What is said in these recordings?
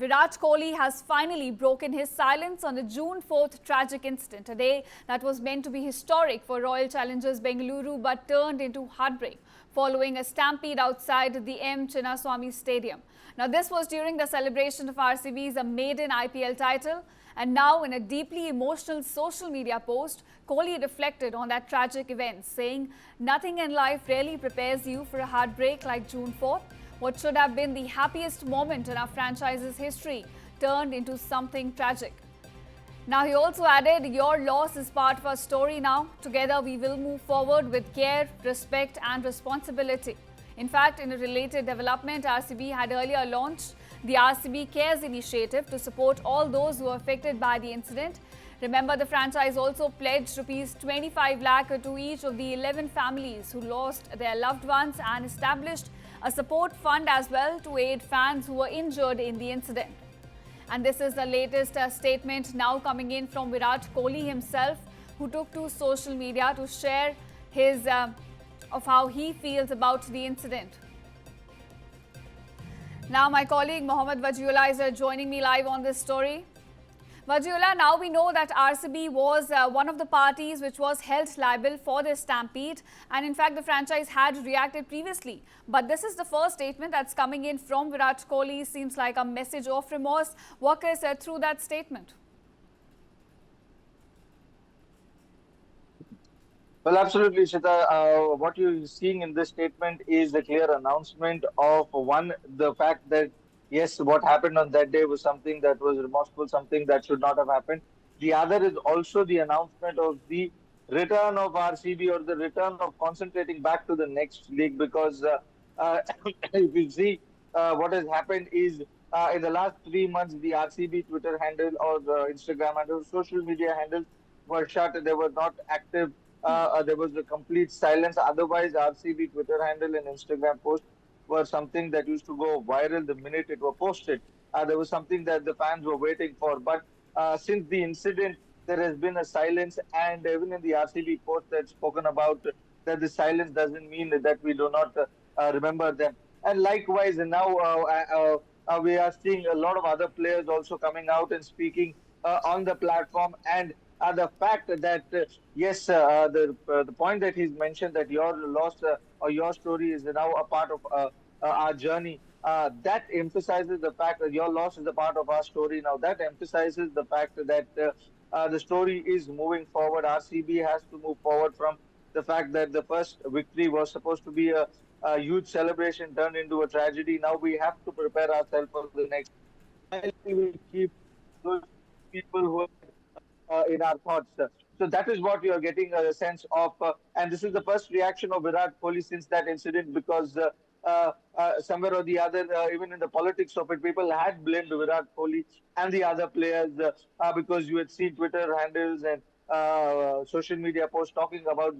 Virat Kohli has finally broken his silence on the June 4th tragic incident, a day that was meant to be historic for Royal Challengers Bengaluru but turned into heartbreak following a stampede outside the Chinnaswamy Stadium. Now, this was during the celebration of RCB's maiden IPL title. And now, in a deeply emotional social media post, Kohli reflected on that tragic event, saying, "Nothing in life really prepares you for a heartbreak like June 4th. What should have been the happiest moment in our franchise's history turned into something tragic." Now, he also added, "Your loss is part of our story now. Together, we will move forward with care, respect and responsibility." In fact, in a related development, RCB had earlier launched the RCB Cares initiative to support all those who were affected by the incident. Remember, the franchise also pledged rupees 25 lakh to each of the 11 families who lost their loved ones and established a support fund as well to aid fans who were injured in the incident. And this is the latest statement now coming in from Virat Kohli himself, who took to social media to share his of how he feels about the incident. Now, my colleague Mohammad Wajiullah is joining me live on this story. Wajiullah, now we know that RCB was one of the parties which was held liable for this stampede, and in fact the franchise had reacted previously. But this is the first statement that's coming in from Virat Kohli. Seems like a message of remorse. Walk us through that statement. Well, absolutely, Shita. What you're seeing in this statement is the clear announcement of one, the fact that yes, what happened on that day was something that was remorseful, something that should not have happened. The other is also the announcement of the return of RCB, or the return of concentrating back to the next league, because if you see what has happened is in the last 3 months, the RCB Twitter handle or the Instagram handle, social media handles were shut. They were not active. There was a complete silence. Otherwise, RCB Twitter handle and Instagram post were something that used to go viral the minute it was posted. There was something that the fans were waiting for. But since the incident, there has been a silence, and even in the RCB post that's spoken about, that the silence doesn't mean that we do not remember them. And likewise, now we are seeing a lot of other players also coming out and speaking on the platform. And the fact that yes, the point that he's mentioned, that your loss or your story is now a part of our journey, that emphasizes the fact that your loss is a part of our story now. That emphasizes the fact that the story is moving forward. RCB has to move forward from the fact that the first victory was supposed to be a huge celebration turned into a tragedy. Now we have to prepare ourselves for the next. We will keep those people who in our thoughts. So that is what you are getting a sense of. And this is the first reaction of Virat Kohli since that incident, because somewhere or the other, even in the politics of it, people had blamed Virat Kohli and the other players because you had seen Twitter handles and social media posts talking about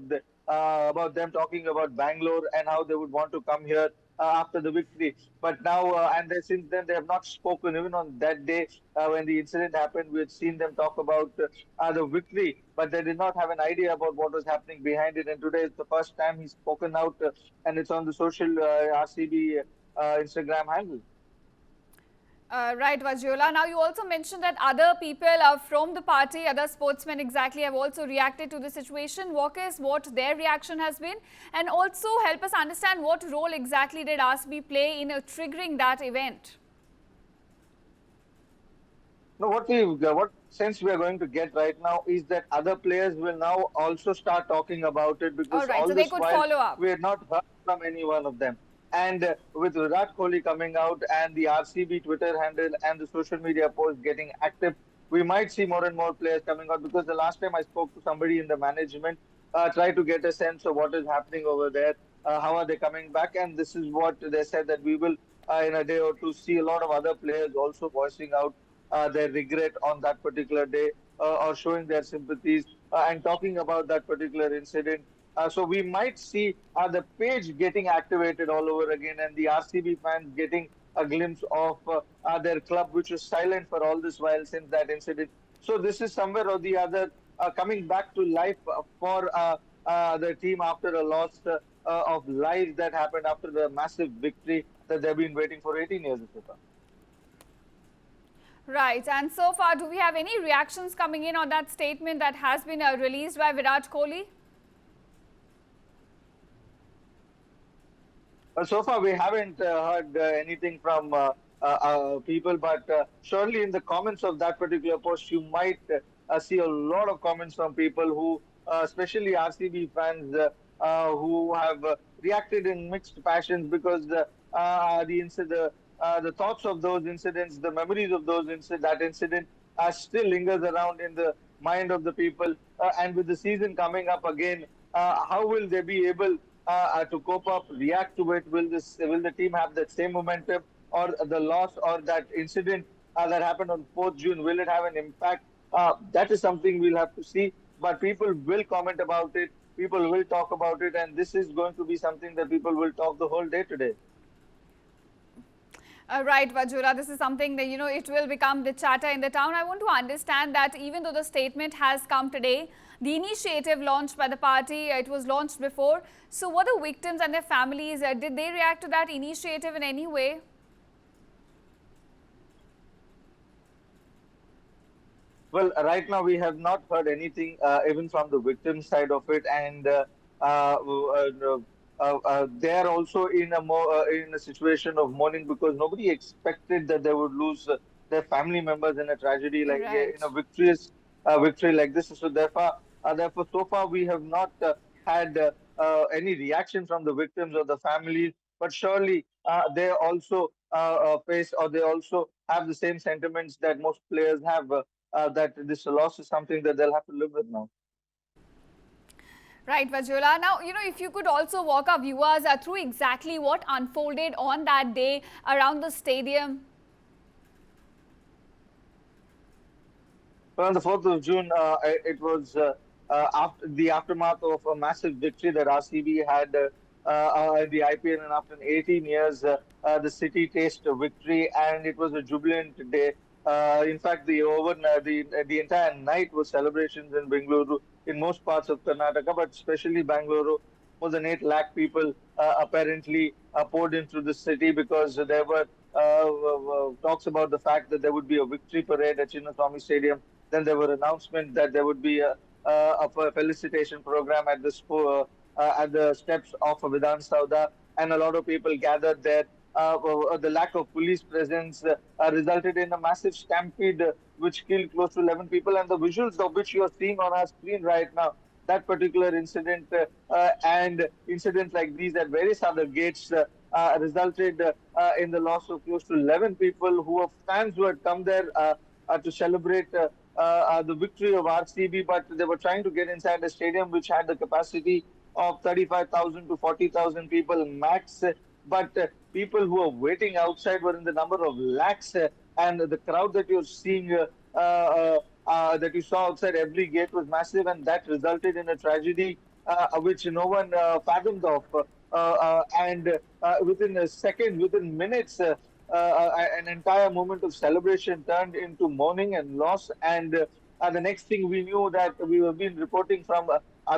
them talking about Bangalore and how they would want to come here after the victory. But now, since then, they have not spoken. Even on that day when the incident happened, we had seen them talk about the victory, but they did not have an idea about what was happening behind it. And today is the first time he's spoken out, and it's on the social RCB Instagram handle. Right, Wajiullah. Now, you also mentioned that other people from the party, other sportsmen exactly, have also reacted to the situation. Walk us what their reaction has been, and also help us understand what role exactly did RCB play in triggering that event. No, what sense we are going to get right now is that other players will now also start talking about it, because all so this they could while follow up. we had not heard from any one of them. And with Virat Kohli coming out and the RCB Twitter handle and the social media posts getting active, we might see more and more players coming out. Because the last time I spoke to somebody in the management, try to get a sense of what is happening over there, how are they coming back, and this is what they said, that we will in a day or two see a lot of other players also voicing out their regret on that particular day, or showing their sympathies and talking about that particular incident. So we might see the page getting activated all over again, and the RCB fans getting a glimpse of their club, which was silent for all this while since that incident. So this is somewhere or the other coming back to life for the team after a loss of lives that happened after the massive victory that they've been waiting for 18 years. Right. And so far, do we have any reactions coming in on that statement that has been released by Virat Kohli? So far, we haven't heard anything from people, but surely in the comments of that particular post, you might see a lot of comments from people who, especially RCB fans, who have reacted in mixed passions because the thoughts of those incidents, the memories of that incident, still lingers around in the mind of the people. And with the season coming up again, how will they be able to cope up, react to it? Will the team have that same momentum, or the loss or that incident that happened on 4th June? Will it have an impact? That is something we'll have to see. But people will comment about it. People will talk about it, and this is going to be something that people will talk the whole day today. Right, Vajula, this is something that, it will become the chatter in the town. I want to understand that even though the statement has come today, the initiative launched by the party, it was launched before. So what the victims and their families, did they react to that initiative in any way? Well, right now we have not heard anything, even from the victim side of it, and they are also in a situation of mourning because nobody expected that they would lose their family members in a tragedy like in Right. a victorious victory like this. So therefore, so far we have not had any reaction from the victims or the families, but surely they also face, or they also have the same sentiments that most players have. That this loss is something that they'll have to live with now. Right, Vajula. Now, if you could also walk our viewers through exactly what unfolded on that day around the stadium. Well, on the 4th of June, it was after the aftermath of a massive victory that RCB had in the IPL, and after 18 years, the city tasted a victory, and it was a jubilant day. In fact, the entire night was celebrations in Bengaluru, in most parts of Karnataka, but especially Bengaluru. More than 8 lakh people apparently poured into the city because there were talks about the fact that there would be a victory parade at Chinnaswamy Stadium. Then there were announcements that there would be a felicitation program at the steps of Vidhan Sauda, and a lot of people gathered there. The lack of police presence resulted in a massive stampede, which killed close to 11 people. And the visuals of which you are seeing on our screen right now, that particular incident and incidents like these at various other gates resulted in the loss of close to 11 people who were fans who had come there to celebrate the victory of RCB, but they were trying to get inside the stadium, which had the capacity of 35,000 to 40,000 people max. But people who were waiting outside were in the number of lakhs, and the crowd that you're seeing, that you saw outside every gate, was massive, and that resulted in a tragedy which no one fathomed of. And within a second, within minutes, an entire moment of celebration turned into mourning and loss. And the next thing we knew, that we have been reporting from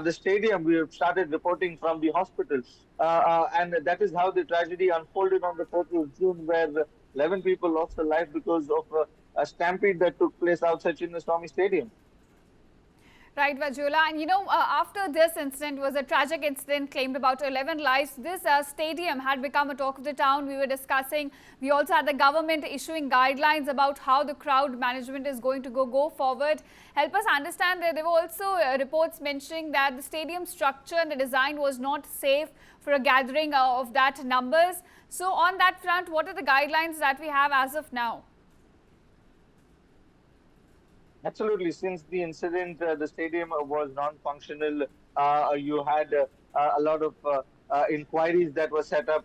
the stadium, we have started reporting from the hospital. And that is how the tragedy unfolded on the 4th of June, where 11 people lost their life because of a stampede that took place outside Chinnaswamy Stadium. Right, Vajula. And after this incident was a tragic incident, claimed about 11 lives. This stadium had become a talk of the town. We were discussing. We also had the government issuing guidelines about how the crowd management is going to go forward. Help us understand that there were also reports mentioning that the stadium structure and the design was not safe for a gathering of that numbers. So on that front, what are the guidelines that we have as of now? Absolutely. Since the incident, the stadium was non-functional. You had a lot of inquiries that were set up,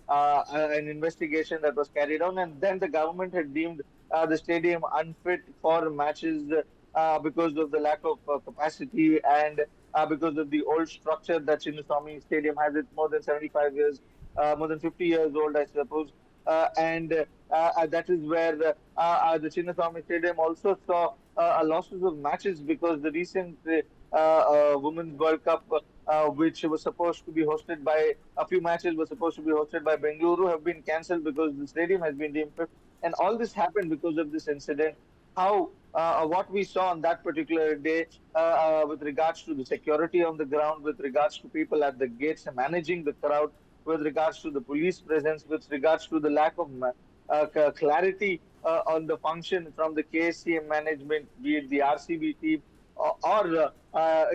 an investigation that was carried on, and then the government had deemed the stadium unfit for matches because of the lack of capacity, and because of the old structure that Chinnaswamy Stadium has. It's more than 75 years, more than 50 years old, I suppose. And that is where the Chinnaswamy Stadium also saw losses of matches because the recent Women's World Cup, which was supposed to be a few matches were supposed to be hosted by Bengaluru, have been cancelled because the stadium has been deemed fit. And all this happened because of this incident. How what we saw on that particular day with regards to the security on the ground, with regards to people at the gates managing the crowd, with regards to the police presence, with regards to the lack of clarity on the function from the KSCM management, be it the RCB team or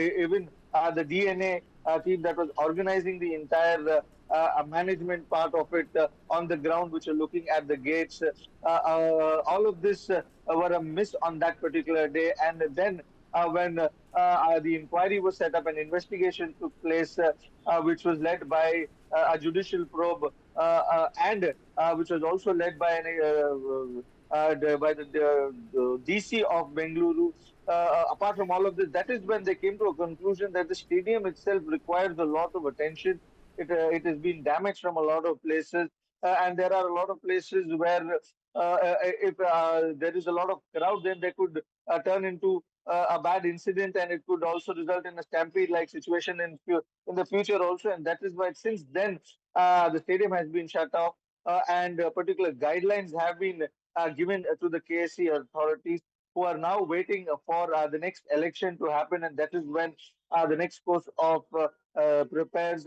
even the DNA team that was organizing the entire management part of it on the ground, which are looking at the gates. All of this were a miss on that particular day. And then when the inquiry was set up, an investigation took place, which was led by a judicial probe and which was also led by the DC of Bengaluru. Apart from all of this, that is when they came to a conclusion that the stadium itself requires a lot of attention. It has been damaged from a lot of places, and there are a lot of places where if there is a lot of crowd, then they could turn into a bad incident, and it could also result in a stampede-like situation in the future also. And that is why since then the stadium has been shut off, and particular guidelines have been given to the KSC authorities, who are now waiting for the next election to happen, and that is when the next course of repairs